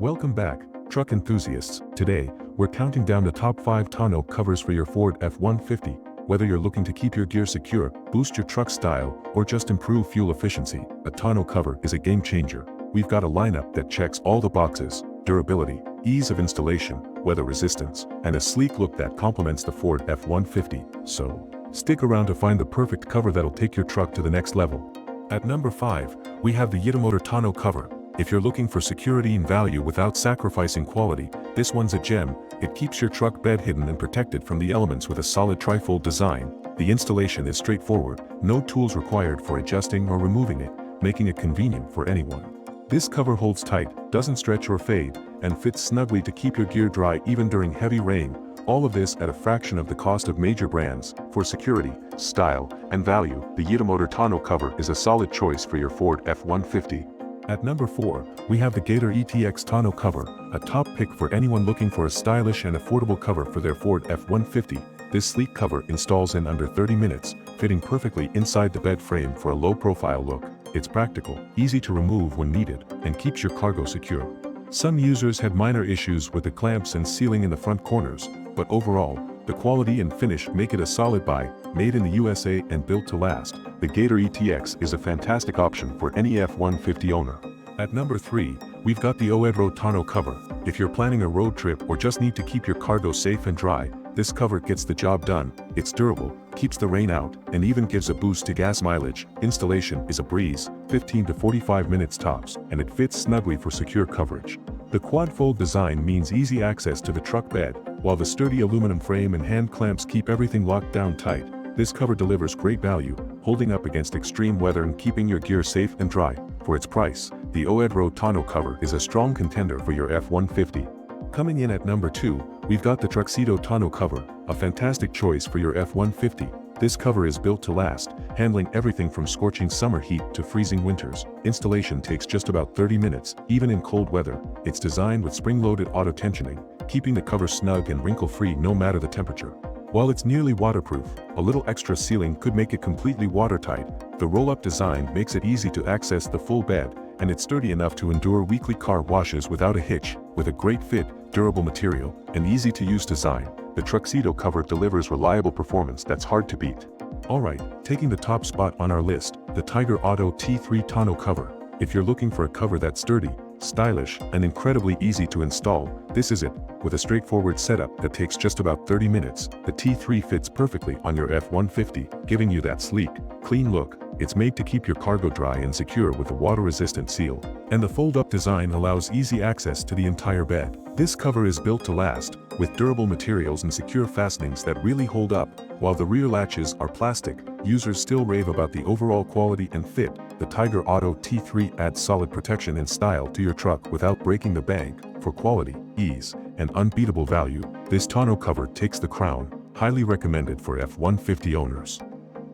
Welcome back, truck enthusiasts. Today, we're counting down the top 5 tonneau covers for your Ford F-150. Whether you're looking to keep your gear secure, boost your truck style, or just improve fuel efficiency, a tonneau cover is a game changer. We've got a lineup that checks all the boxes: durability, ease of installation, weather resistance, and a sleek look that complements the Ford F-150. So, stick around to find the perfect cover that'll take your truck to the next level. At number 5, we have the YITAMOTOR tonneau cover. If you're looking for security and value without sacrificing quality, this one's a gem. It keeps your truck bed hidden and protected from the elements with a solid trifold design. The installation is straightforward, no tools required for adjusting or removing it, making it convenient for anyone. This cover holds tight, doesn't stretch or fade, and fits snugly to keep your gear dry even during heavy rain. All of this at a fraction of the cost of major brands. For security, style, and value, the YITAMOTOR tonneau cover is a solid choice for your Ford F-150. At number 4, we have the Gator ETX tonneau cover, a top pick for anyone looking for a stylish and affordable cover for their Ford F-150. This sleek cover installs in under 30 minutes, fitting perfectly inside the bed frame for a low-profile look. It's practical, easy to remove when needed, and keeps your cargo secure. Some users had minor issues with the clamps and sealing in the front corners, but overall, the quality and finish make it a solid buy. Made in the USA and built to last, the Gator ETX is a fantastic option for any F-150 owner. At number 3, we've got the oEdRo tonneau cover. If you're planning a road trip or just need to keep your cargo safe and dry, this cover gets the job done. It's durable, keeps the rain out, and even gives a boost to gas mileage. Installation is a breeze, 15 to 45 minutes tops, and it fits snugly for secure coverage. The quad-fold design means easy access to the truck bed, while the sturdy aluminum frame and hand clamps keep everything locked down tight. This cover delivers great value, holding up against extreme weather and keeping your gear safe and dry. For its price, the oEdRo tonneau cover is a strong contender for your F-150. Coming in at number 2, we've got the Truxedo tonneau cover, a fantastic choice for your F-150. This cover is built to last, handling everything from scorching summer heat to freezing winters. Installation takes just about 30 minutes, even in cold weather. It's designed with spring-loaded auto-tensioning, keeping the cover snug and wrinkle-free no matter the temperature. While it's nearly waterproof, a little extra sealing could make it completely watertight. The roll-up design makes it easy to access the full bed, and it's sturdy enough to endure weekly car washes without a hitch. With a great fit, durable material, and easy-to-use design, the Truxedo cover delivers reliable performance that's hard to beat. Alright, taking the top spot on our list, the Tyger Auto T3 tonneau cover. If you're looking for a cover that's sturdy, stylish, and incredibly easy to install, this is it. With a straightforward setup that takes just about 30 minutes, the T3 fits perfectly on your F-150, giving you that sleek, clean look. It's made to keep your cargo dry and secure with a water-resistant seal, and the fold-up design allows easy access to the entire bed. This cover is built to last, with durable materials and secure fastenings that really hold up. While the rear latches are plastic, users still rave about the overall quality and fit. The Tyger Auto T3 adds solid protection and style to your truck without breaking the bank. For quality, ease, and unbeatable value, this tonneau cover takes the crown. Highly recommended for F-150 owners.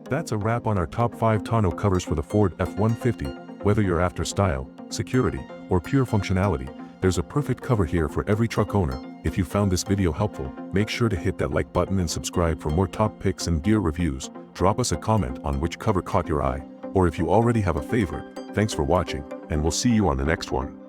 That's a wrap on our top 5 tonneau covers for the Ford F-150. Whether you're after style, security, or pure functionality, there's a perfect cover here for every truck owner. If you found this video helpful, make sure to hit that like button and subscribe for more top picks and gear reviews. Drop us a comment on which cover caught your eye, or if you already have a favorite. Thanks for watching, and we'll see you on the next one.